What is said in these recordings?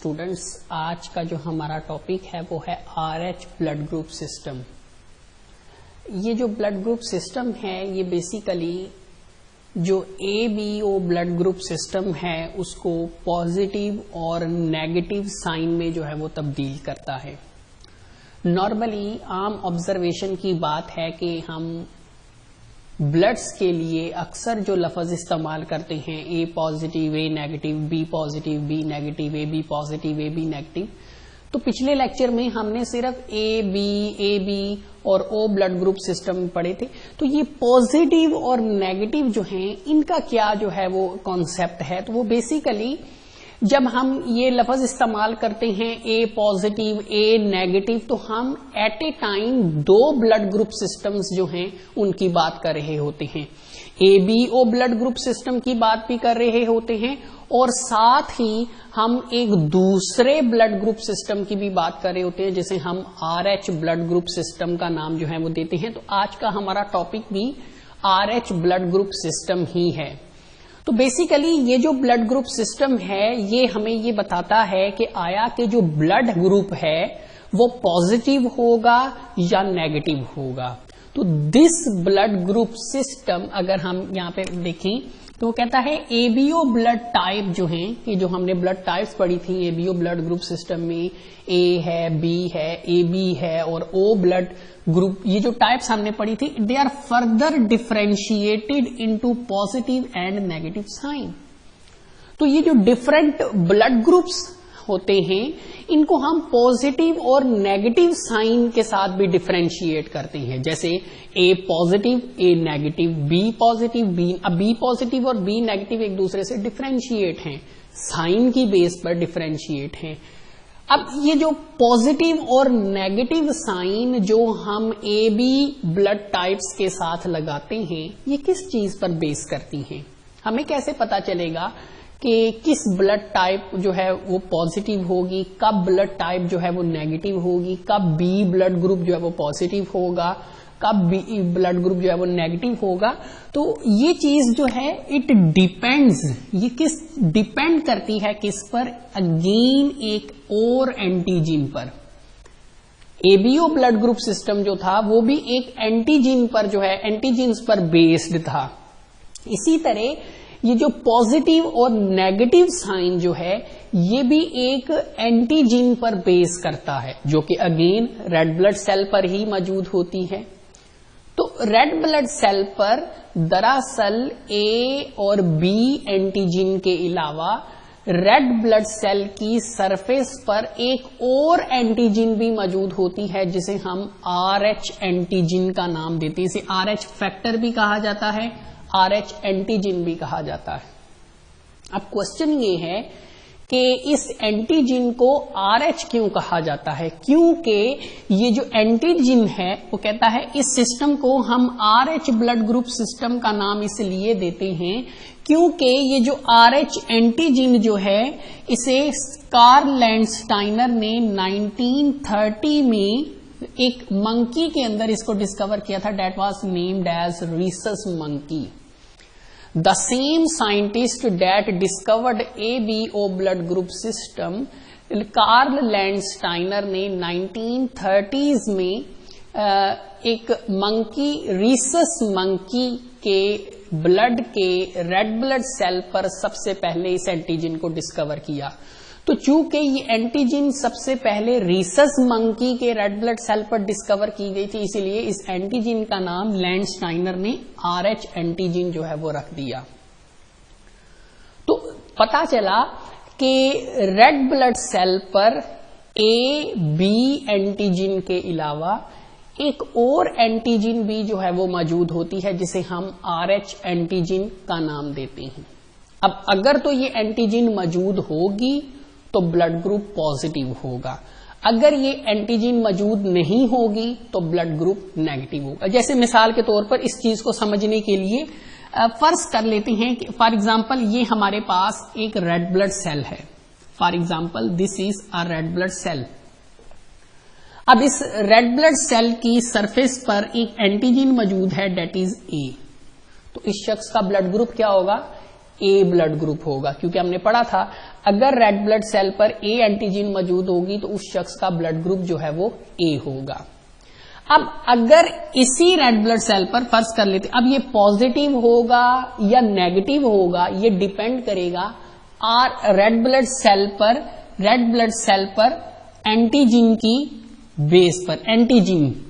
Students, आज का जो हमारा टॉपिक है वो है RH ब्लड ग्रुप सिस्टम। ये जो ब्लड ग्रुप सिस्टम है ये बेसिकली जो ABO ब्लड ग्रुप सिस्टम है उसको पॉजिटिव और नेगेटिव साइन में जो है वो तब्दील करता है। नॉर्मली आम ऑब्जर्वेशन की बात है कि हम ब्लड्स के लिए अक्सर जो लफ्ज इस्तेमाल करते हैं A positive, A negative, B positive, B negative, AB positive, AB negative. तो पिछले लेक्चर में हमने सिर्फ AB और O ब्लड ग्रुप सिस्टम पढ़े थे। तो ये पॉजिटिव और नेगेटिव जो हैं इनका क्या जो है वो कॉन्सेप्ट है, तो वो बेसिकली जब हम ये लफ्ज इस्तेमाल करते हैं A पॉजिटिव, A नेगेटिव, तो हम एट ए टाइम दो ब्लड ग्रुप सिस्टम्स जो हैं उनकी बात कर रहे होते हैं। ABO ब्लड ग्रुप सिस्टम की बात भी कर रहे होते हैं और साथ ही हम एक दूसरे ब्लड ग्रुप सिस्टम की भी बात कर रहे होते हैं जिसे हम RH ब्लड ग्रुप सिस्टम का नाम जो है वो देते हैं। तो आज का हमारा टॉपिक भी RH ब्लड ग्रुप सिस्टम ही है। तो बेसिकली ये जो ब्लड ग्रुप सिस्टम है ये हमें ये बताता है कि आया कि जो ब्लड ग्रुप है वो पॉजिटिव होगा या नेगेटिव होगा। तो दिस ब्लड ग्रुप सिस्टम अगर हम यहाँ पे देखें तो वो कहता है ABO ब्लड टाइप जो हैं, कि जो हमने ब्लड टाइप्स पढ़ी थी ABO ब्लड ग्रुप सिस्टम में A है, B है, AB है और O ब्लड ग्रुप, ये जो टाइप्स हमने पढ़ी थी, they are further differentiated into positive and negative sign. तो ये जो डिफरेंट ब्लड ग्रुप्स होते हैं इनको हम पॉजिटिव और नेगेटिव साइन के साथ भी डिफरेंशिएट करते हैं। जैसे A positive, A negative, B positive, B। अब B पॉजिटिव और B नेगेटिव एक दूसरे से डिफरेंशिएट हैं, साइन की बेस पर डिफरेंशिएट हैं। अब ये जो पॉजिटिव और नेगेटिव साइन जो हम AB ब्लड टाइप्स के साथ लगाते हैं ये किस चीज पर बेस करती हैं? हमें कैसे पता चलेगा कि किस ब्लड टाइप जो है वो पॉजिटिव होगी, कब ब्लड टाइप जो है वो नेगेटिव होगी, कब B ब्लड ग्रुप जो है वो पॉजिटिव होगा, कब B ब्लड ग्रुप जो है वो नेगेटिव होगा? तो ये चीज जो है इट डिपेंड्स, ये किस डिपेंड करती है किस पर? अगेन एक और एंटीजीन पर। ABO ब्लड ग्रुप सिस्टम जो था वो भी एक एंटीजीन पर जो है, एंटीजीन्स पर बेस्ड था। इसी तरह ये जो पॉजिटिव और नेगेटिव साइन जो है ये भी एक एंटीजीन पर बेस करता है जो कि अगेन रेड ब्लड सेल पर ही मौजूद होती है। तो रेड ब्लड सेल पर दरअसल A और B एंटीजीन के अलावा रेड ब्लड सेल की सरफेस पर एक और एंटीजीन भी मौजूद होती है जिसे हम RH एंटीजीन का नाम देते हैं। इसे RH फैक्टर भी कहा जाता है, RH एंटीजीन भी कहा जाता है। अब क्वेश्चन ये है कि इस एंटीजीन को RH क्यों कहा जाता है? क्योंकि ये जो एंटीजीन है वो कहता है इस सिस्टम को हम RH ब्लड ग्रुप सिस्टम का नाम इसलिए देते हैं क्योंकि ये जो RH एंटीजीन जो है इसे कार्ल लैंडस्टाइनर ने 1930 में एक मंकी के अंदर इसको डिस्कवर किया था। That was named as rhesus monkey. The same scientist that discovered ABO blood group system, Karl Landsteiner ने 1930s में एक मंकी, रीसस मंकी के ब्लड के रेड ब्लड सेल पर सबसे पहले इस एंटीजन को डिस्कवर किया। तो चूंकि ये एंटीजन सबसे पहले रीसस मंकी के रेड ब्लड सेल पर डिस्कवर की गई थी इसीलिए इस एंटीजन का नाम लैंडस्टाइनर ने RH एंटीजन जो है वो रख दिया। तो पता चला कि रेड ब्लड सेल पर AB एंटीजन के अलावा एक और एंटीजन भी जो है वो मौजूद होती है जिसे हम RH एंटीजन का नाम देते हैं। अब अगर तो ये एंटीजन मौजूद होगी तो ब्लड ग्रुप पॉजिटिव होगा, अगर ये एंटीजन मौजूद नहीं होगी तो ब्लड ग्रुप नेगेटिव होगा। जैसे मिसाल के तौर पर इस चीज को समझने के लिए फर्ज कर लेते हैं कि फॉर एग्जांपल ये हमारे पास एक रेड ब्लड सेल है। For example this is a red blood cell. अब इस रेड ब्लड सेल की सरफेस पर एक एंटीजन मौजूद है डेट इज A। तो इस शख्स का ब्लड ग्रुप क्या होगा? ए ब्लड ग्रुप होगा, क्योंकि हमने पढ़ा था अगर रेड ब्लड सेल पर ए एंटीजन मौजूद होगी तो उस शख्स का ब्लड ग्रुप जो है वो ए होगा। अब अगर इसी रेड ब्लड सेल पर फर्ज कर लेते, अब ये पॉजिटिव होगा या नेगेटिव होगा ये डिपेंड करेगा रेड ब्लड सेल पर एंटीजन की बेस पर,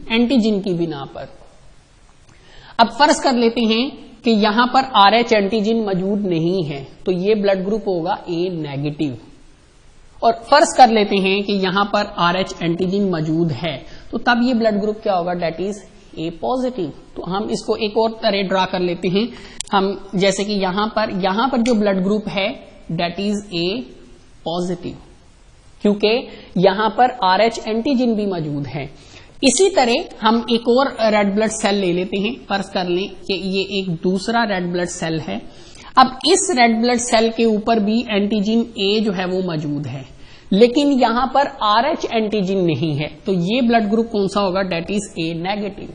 एंटीजन की बिना पर। अब फर्ज कर लेते हैं कि यहां पर RH एंटीजन मौजूद नहीं है तो ये ब्लड ग्रुप होगा ए नेगेटिव, और फर्ज कर लेते हैं कि यहां पर RH एंटीजन मौजूद है तो तब ये ब्लड ग्रुप क्या होगा, डेट इज ए पॉजिटिव। तो हम इसको एक और तरह ड्रा कर लेते हैं, हम जैसे कि यहां पर जो ब्लड ग्रुप है डेट इज ए पॉजिटिव, क्योंकि यहां पर RH एंटीजन भी मौजूद है। इसी तरह हम एक और रेड ब्लड सेल ले लेते हैं, फर्ज कर लें कि ये एक दूसरा रेड ब्लड सेल है। अब इस रेड ब्लड सेल के ऊपर भी एंटीजन ए जो है वो मौजूद है, लेकिन यहां पर RH एंटीजन नहीं है, तो ये ब्लड ग्रुप कौन सा होगा, डेट इज ए नेगेटिव।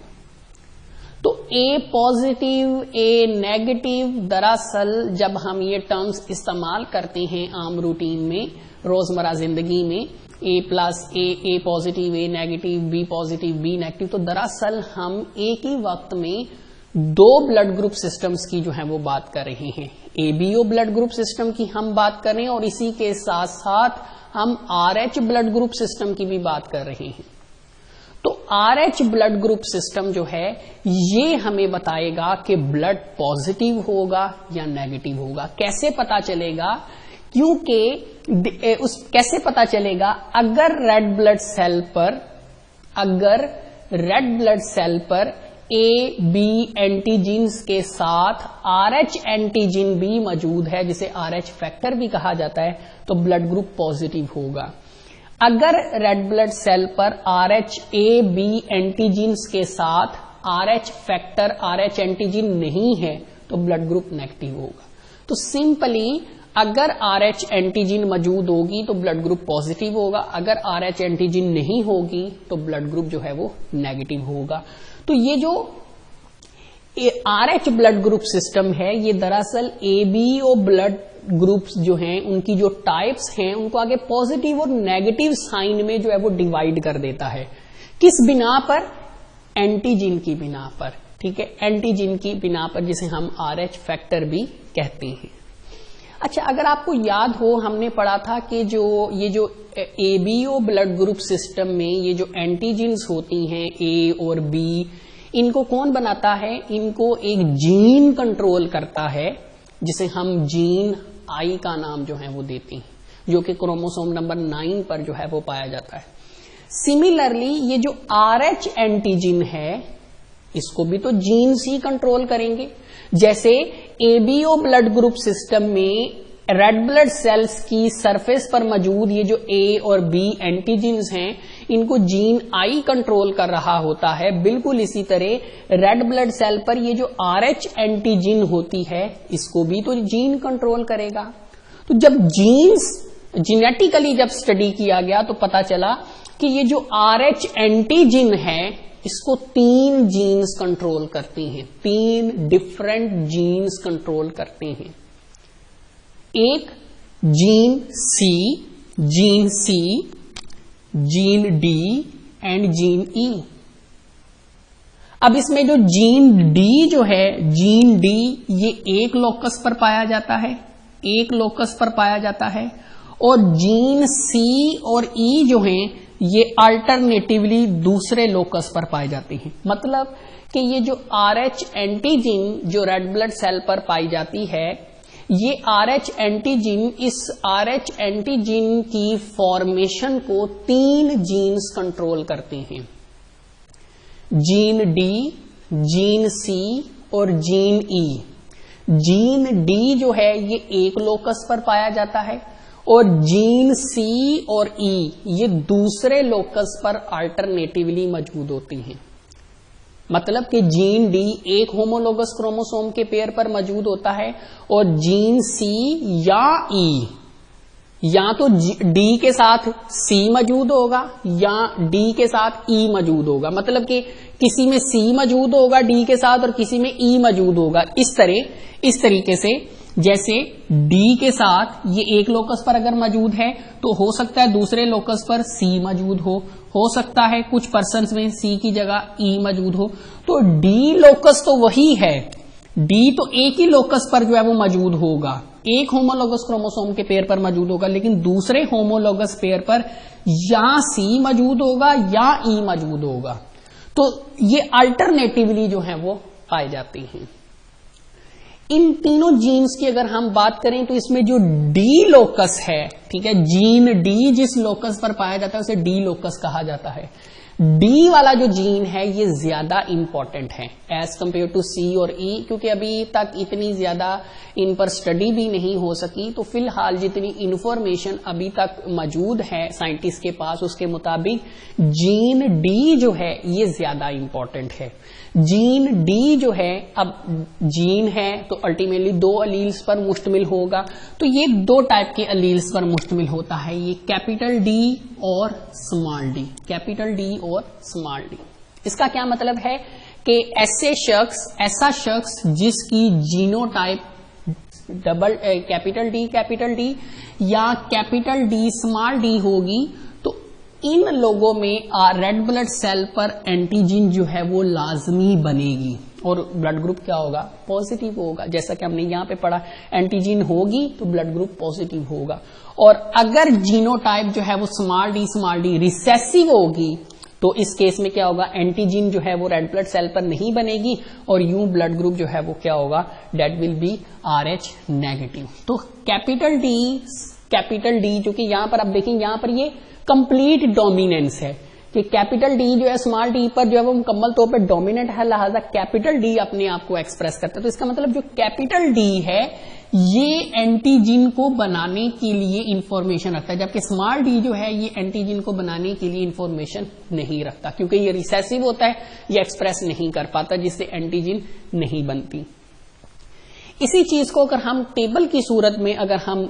तो ए पॉजिटिव, ए नेगेटिव, दरअसल जब हम ये टर्म्स इस्तेमाल करते हैं आम रूटीन में, रोजमर्रा जिंदगी में, A plus A positive, A negative, B positive, B negative, तो दरअसल हम एक ही वक्त में दो ब्लड ग्रुप सिस्टम्स की जो है वो बात कर रहे हैं। एबीओ ब्लड ग्रुप सिस्टम की हम बात कर रहे हैं और इसी के साथ साथ हम RH ब्लड ग्रुप सिस्टम की भी बात कर रहे हैं। तो RH ब्लड ग्रुप सिस्टम जो है ये हमें बताएगा कि ब्लड पॉजिटिव होगा या नेगेटिव होगा। कैसे पता चलेगा, क्योंकि कैसे पता चलेगा, अगर रेड ब्लड सेल पर ए बी एंटीजन्स के साथ RH एंटीजन भी मौजूद है, जिसे RH फैक्टर भी कहा जाता है, तो ब्लड ग्रुप पॉजिटिव होगा। अगर रेड ब्लड सेल पर RH ए बी एंटीजन्स के साथ RH फैक्टर, RH एंटीजन नहीं है तो ब्लड ग्रुप नेगेटिव होगा। तो सिंपली अगर RH एंटीजन मौजूद होगी तो ब्लड ग्रुप पॉजिटिव होगा, अगर RH एंटीजन नहीं होगी तो ब्लड ग्रुप जो है वो नेगेटिव होगा। तो ये जो RH ब्लड ग्रुप सिस्टम है ये दरअसल ABO ब्लड ग्रुप्स जो हैं उनकी जो टाइप्स हैं उनको आगे पॉजिटिव और नेगेटिव साइन में जो है वो डिवाइड कर देता है। किस बिना पर, एंटीजन की बिना पर, ठीक है, एंटीजन की बिना पर, जिसे हम RH फैक्टर भी कहते हैं। अच्छा, अगर आपको याद हो हमने पढ़ा था कि ये जो ABO ब्लड ग्रुप सिस्टम में ये जो एंटीजन्स होती हैं A और B, इनको कौन बनाता है, इनको एक जीन कंट्रोल करता है, जिसे हम जीन I का नाम जो है वो देते हैं, जो कि क्रोमोसोम नंबर 9 पर जो है वो पाया जाता है। सिमिलरली ये जो RH एंटीजन है इसको भी तो जीन्स ही कंट्रोल करेंगे। जैसे ABO ब्लड ग्रुप सिस्टम में रेड ब्लड सेल्स की सरफेस पर मौजूद ये जो A और B एंटीजन्स हैं इनको जीन I कंट्रोल कर रहा होता है, बिल्कुल इसी तरह रेड ब्लड सेल पर ये जो RH एंटीजन होती है इसको भी तो जीन कंट्रोल करेगा। तो जब जीन्स जेनेटिकली जब स्टडी किया गया तो पता चला कि ये जो RH एंटीजन है इसको 3 जीन्स कंट्रोल करते हैं, 3 डिफरेंट जीन्स कंट्रोल करते हैं। एक gene C, gene D and gene E। अब इसमें जो जीन D जो है, जीन D ये एक लोकस पर पाया जाता है, एक लोकस पर पाया जाता है, और जीन C और E जो हैं ये अल्टरनेटिवली दूसरे लोकस पर पाए जाते हैं। मतलब कि ये जो RH एंटीजन जो रेड ब्लड सेल पर पाई जाती है, ये RH एंटीजन, इस RH एंटीजन की फॉर्मेशन को 3 जीन्स कंट्रोल करते हैं, जीन D, जीन C और जीन E। जीन D जो है ये एक लोकस पर पाया जाता है और जीन C और E ये दूसरे लोकस पर अल्टरनेटिवली मौजूद होती हैं। मतलब कि जीन D एक होमोलोगस क्रोमोसोम के पेयर पर मौजूद होता है और जीन C या E, या तो D के साथ C मौजूद होगा या D के साथ E मौजूद होगा। मतलब कि किसी में C मौजूद होगा D के साथ और किसी में E मौजूद होगा। इस तरीके से जैसे D के साथ ये एक लोकस पर अगर मौजूद है तो हो सकता है दूसरे लोकस पर C मौजूद हो सकता है कुछ पर्सन्स में C की जगह E मौजूद हो। तो D लोकस तो वही है, D तो एक ही लोकस पर जो है वो मौजूद होगा, एक होमोलोगस क्रोमोसोम के पेयर पर मौजूद होगा, लेकिन दूसरे होमोलोगस पेयर पर या C मौजूद होगा या E मौजूद होगा। तो ये अल्टरनेटिवली जो है वो पाए जाते हैं। इन तीनों जीन्स की अगर हम बात करें तो इसमें जो डी लोकस है, ठीक है, जीन डी जिस लोकस पर पाया जाता है उसे डी लोकस कहा जाता है। डी वाला जो जीन है ये ज्यादा इंपॉर्टेंट है एज कंपेयर टू सी और ई, क्योंकि अभी तक इतनी ज्यादा इन पर स्टडी भी नहीं हो सकी। तो फिलहाल जितनी इंफॉर्मेशन अभी तक मौजूद है साइंटिस्ट के पास उसके मुताबिक जीन डी जो है ये ज्यादा इंपॉर्टेंट है। जीन डी जो है, अब जीन है तो अल्टीमेटली दो अलील्स पर मुश्तमिल होगा, तो ये दो टाइप के अलील्स पर मुश्तमिल होता है, ये कैपिटल डी और स्मॉल डी, कैपिटल डी और स्मॉल डी। इसका क्या मतलब है कि ऐसा शख्स जिसकी जीनोटाइप डबल कैपिटल डी या कैपिटल डी स्मॉल डी होगी, तो इन लोगों में रेड ब्लड सेल पर एंटीजन जो है वो लाजमी बनेगी और ब्लड ग्रुप क्या होगा, पॉजिटिव होगा। जैसा कि हमने यहां पे पढ़ा, एंटीजन होगी तो ब्लड ग्रुप पॉजिटिव होगा। और अगर जीनोटाइप जो है वो स्मॉल डी रिसेसिव होगी तो इस केस में क्या होगा, एंटीजन जो है वो रेड ब्लड सेल पर नहीं बनेगी और यूं ब्लड ग्रुप जो है वो क्या होगा, that will be RH negative. तो कैपिटल डी जो कि यहां पर आप देखेंगे यहां पर ये कंप्लीट डोमिनेंस है कि कैपिटल डी जो है स्मॉल डी पर जो है वो मुकम्मल तौर पर डोमिनेंट है, लिहाजा कैपिटल डी अपने आप को एक्सप्रेस करता है। तो इसका मतलब जो कैपिटल डी है ये एंटीजन को बनाने के लिए इंफॉर्मेशन रखता है, जबकि स्मॉल डी जो है ये एंटीजन को बनाने के लिए इंफॉर्मेशन नहीं रखता, क्योंकि ये रिसेसिव होता है, ये एक्सप्रेस नहीं कर पाता, जिससे एंटीजन नहीं बनती। इसी चीज को अगर हम टेबल की सूरत में अगर हम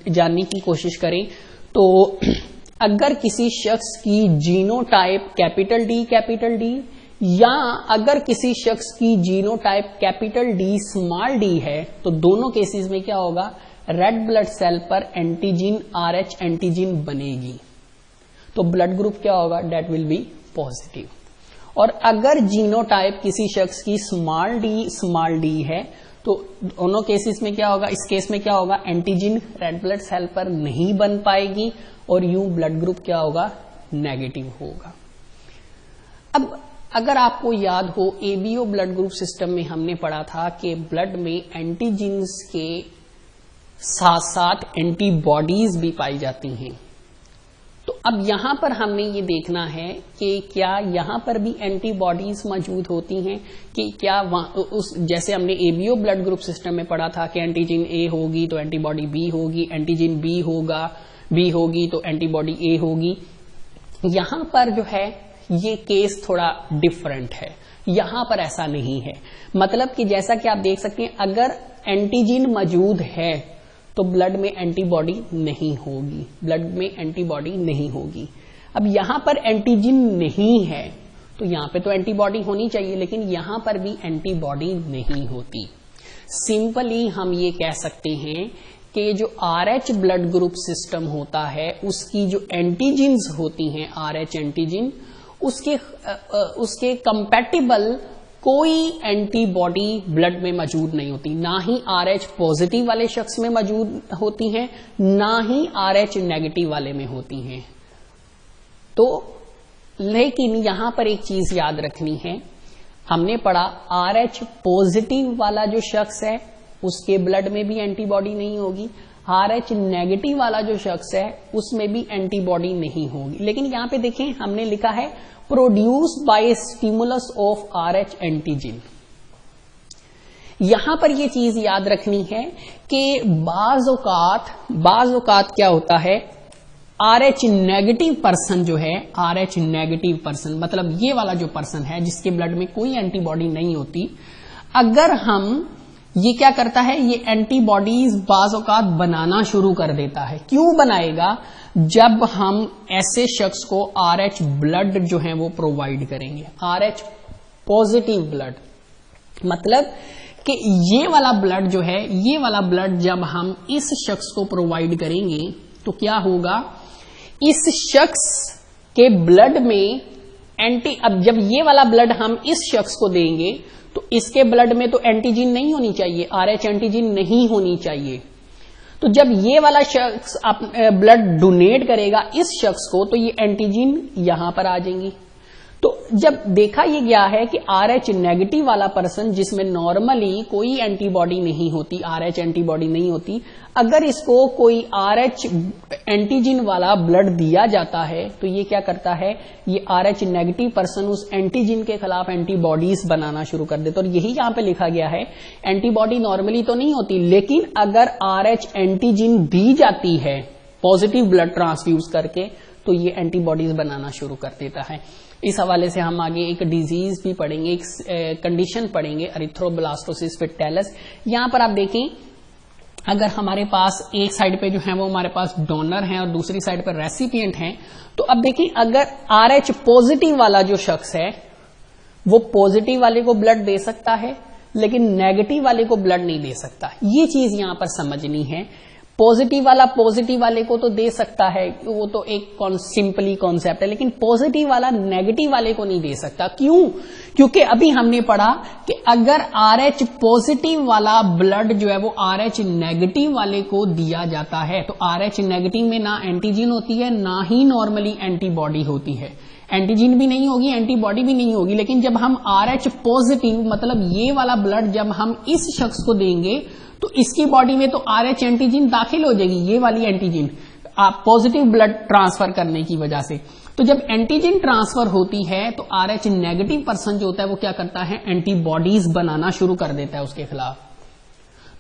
जानने की कोशिश करें तो अगर किसी शख्स की जीनोटाइप कैपिटल डी या अगर किसी शख्स की genotype capital D small D है तो दोनों केसेस में क्या होगा, रेड ब्लड सेल पर एंटीजन RH एंटीजन बनेगी, तो ब्लड ग्रुप क्या होगा, दैट विल बी पॉजिटिव। और अगर जीनोटाइप किसी शख्स की स्मॉल डी है तो दोनों केसेस में क्या होगा, इस केस में क्या होगा, एंटीजन रेड ब्लड सेल पर नहीं बन पाएगी और यूं ब्लड ग्रुप क्या होगा, नेगेटिव होगा। अब अगर आपको याद हो ABO ब्लड ग्रुप सिस्टम में हमने पढ़ा था कि ब्लड में एंटीजन्स के साथ साथ एंटीबॉडीज भी पाई जाती हैं। तो अब यहां पर हमने ये देखना है कि क्या यहां पर भी एंटीबॉडीज मौजूद होती हैं कि क्या जैसे हमने ABO ब्लड ग्रुप सिस्टम में पढ़ा था कि एंटीजन A होगी तो एंटीबॉडी B होगी, एंटीजन B होगी तो एंटीबॉडी A होगी। यहां पर जो है ये केस थोड़ा डिफरेंट है, यहां पर ऐसा नहीं है। मतलब कि जैसा कि आप देख सकते हैं अगर एंटीजन मौजूद है तो ब्लड में एंटीबॉडी नहीं होगी, अब यहां पर एंटीजन नहीं है तो यहां पे तो एंटीबॉडी होनी चाहिए, लेकिन यहां पर भी एंटीबॉडी नहीं होती। सिंपली हम ये कह सकते हैं कि जो RH ब्लड ग्रुप सिस्टम होता है उसकी जो एंटीजन्स होती हैं RH एंटीजन, उसके कंपैटिबल कोई एंटीबॉडी ब्लड में मौजूद नहीं होती, ना ही RH पॉजिटिव वाले शख्स में मौजूद होती हैं, ना ही RH नेगेटिव वाले में होती हैं। तो लेकिन यहां पर एक चीज याद रखनी है, हमने पढ़ा RH पॉजिटिव वाला जो शख्स है उसके ब्लड में भी एंटीबॉडी नहीं होगी, RH नेगेटिव वाला जो शख्स है उसमें भी एंटीबॉडी नहीं होगी। लेकिन यहां पे देखें हमने लिखा है produce by stimulus of RH antigen. यहां पर यह चीज याद रखनी है कि बाज औकात क्या होता है, RH नेगेटिव पर्सन जो है, RH नेगेटिव पर्सन मतलब ये वाला जो पर्सन है जिसके ब्लड में कोई एंटीबॉडी नहीं होती, अगर हम ये क्या करता है, ये एंटीबॉडीज बाज औकात बनाना शुरू कर देता है। क्यों बनाएगा, जब हम ऐसे शख्स को RH ब्लड जो है वो प्रोवाइड करेंगे, RH पॉजिटिव ब्लड, मतलब कि ये वाला ब्लड जो है, ये वाला ब्लड जब हम इस शख्स को प्रोवाइड करेंगे तो क्या होगा, इस शख्स के ब्लड में अब जब ये वाला ब्लड हम इस शख्स को देंगे तो इसके ब्लड में तो एंटीजन नहीं होनी चाहिए, RH एंटीजन नहीं होनी चाहिए। तो जब ये वाला शख्स ब्लड डोनेट करेगा इस शख्स को तो ये एंटीजन यहां पर आ जाएंगी। तो जब देखा ये गया है कि RH नेगेटिव वाला पर्सन जिसमें नॉर्मली कोई एंटीबॉडी नहीं होती, RH एंटीबॉडी नहीं होती, अगर इसको कोई RH एंटीजन वाला ब्लड दिया जाता है तो ये क्या करता है, ये RH नेगेटिव पर्सन उस एंटीजन के खिलाफ एंटीबॉडीज बनाना शुरू कर देता है। और यही यहां पे लिखा गया है, एंटीबॉडी नॉर्मली तो नहीं होती, लेकिन अगर RH एंटीजन दी जाती है पॉजिटिव ब्लड ट्रांसफ्यूज करके तो ये एंटीबॉडीज बनाना शुरू कर देता है। इस हवाले से हम आगे एक डिजीज भी पढ़ेंगे, एक कंडीशन पढ़ेंगे, एरिथ्रोब्लास्टोसिस विटिलिस। यहां पर आप देखें, अगर हमारे पास एक साइड पे जो है वो हमारे पास डोनर है और दूसरी साइड पर रेसिपिएंट है, तो अब देखें अगर RH पॉजिटिव वाला जो शख्स है वो पॉजिटिव वाले को ब्लड दे सकता है लेकिन नेगेटिव वाले को ब्लड नहीं दे सकता। ये चीज यहां पर समझनी है। पॉजिटिव वाला पॉजिटिव वाले को तो दे सकता है, वो तो एक सिंपली कॉन्सेप्ट है, लेकिन पॉजिटिव वाला नेगेटिव वाले को नहीं दे सकता। क्यों? क्योंकि अभी हमने पढ़ा कि अगर RH पॉजिटिव वाला ब्लड जो है वो RH नेगेटिव वाले को दिया जाता है तो RH नेगेटिव में ना एंटीजन होती है ना ही नॉर्मली एंटीबॉडी होती है, एंटीजन भी नहीं होगी, एंटीबॉडी भी नहीं होगी। लेकिन जब हम RH पॉजिटिव मतलब ये वाला ब्लड जब हम इस शख्स को देंगे तो इसकी बॉडी में तो RH एंटीजन दाखिल हो जाएगी, ये वाली एंटीजन पॉजिटिव ब्लड ट्रांसफर करने की वजह से। तो जब एंटीजन ट्रांसफर होती है तो RH नेगेटिव पर्सन जो होता है वो क्या करता है, एंटीबॉडीज बनाना शुरू कर देता है उसके खिलाफ।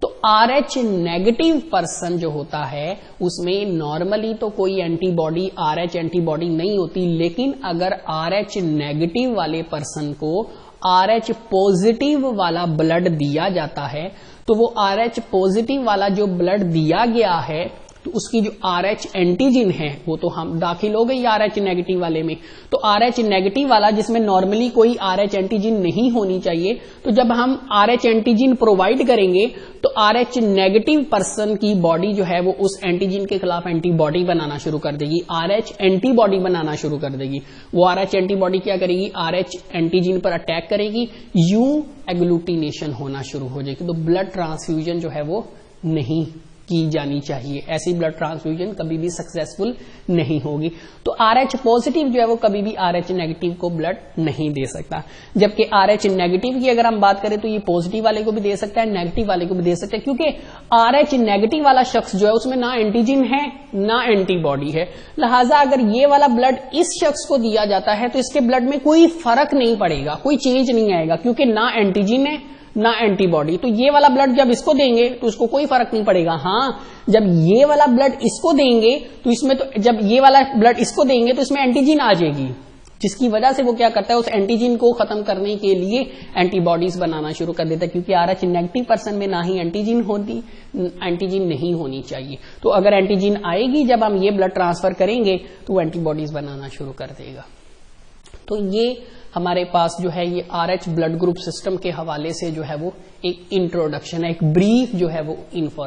तो RH नेगेटिव पर्सन जो होता है उसमें नॉर्मली तो कोई एंटीबॉडी RH एंटीबॉडी नहीं होती, लेकिन अगर RH नेगेटिव वाले पर्सन को RH पॉजिटिव वाला ब्लड दिया जाता है तो वो RH पॉजिटिव वाला जो ब्लड दिया गया है तो उसकी जो RH एंटीजन है वो तो हम दाखिल हो गई RH नेगेटिव वाले में। तो RH नेगेटिव वाला जिसमें नॉर्मली कोई RH एंटीजन नहीं होनी चाहिए, तो जब हम RH एंटीजन प्रोवाइड करेंगे तो RH नेगेटिव पर्सन की बॉडी जो है वो उस एंटीजन के खिलाफ एंटीबॉडी बनाना शुरू कर देगी, RH एंटीबॉडी बनाना शुरू कर देगी। वो RH एंटीबॉडी क्या करेगी, RH एंटीजन पर अटैक करेगी, यूं एग्लूटिनेशन होना शुरू हो जाएगी। तो ब्लड ट्रांसफ्यूजन जो है वो नहीं की जानी चाहिए, ऐसी ब्लड ट्रांसफ्यूजन कभी भी सक्सेसफुल नहीं होगी। तो RH पॉजिटिव जो है वो कभी भी RH नेगेटिव को ब्लड नहीं दे सकता, जबकि RH नेगेटिव की अगर हम बात करें तो ये पॉजिटिव वाले को भी दे सकता है, नेगेटिव वाले को भी दे सकता है, क्योंकि RH नेगेटिव वाला शख्स जो है उसमें ना एंटीजन है ना एंटीबॉडी है। लिहाजा अगर ये वाला ब्लड इस शख्स को दिया जाता है तो इसके ब्लड में कोई फर्क नहीं पड़ेगा, कोई चेंज नहीं आएगा, क्योंकि ना एंटीजन है ना एंटीबॉडी। तो ये वाला ब्लड जब इसको देंगे तो इसको कोई फर्क नहीं पड़ेगा। हाँ, जब ये वाला ब्लड इसको देंगे तो इसमें तो जब ये वाला ब्लड इसको देंगे तो इसमें एंटीजन आ जाएगी, जिसकी वजह से वो क्या करता है, उस एंटीजन को खत्म करने के लिए एंटीबॉडीज बनाना शुरू कर देता है, क्योंकि RH नेगेटिव पर्सन में ना ही एंटीजन होती, एंटीजन नहीं होनी चाहिए। तो अगर एंटीजन आएगी जब हम ये ब्लड ट्रांसफर करेंगे तो वो एंटीबॉडीज बनाना शुरू कर देगा। तो ये हमारे पास जो है ये RH ब्लड ग्रुप सिस्टम के हवाले से जो है वो एक इंट्रोडक्शन है, एक ब्रीफ जो है वो इन्फॉर्मेशन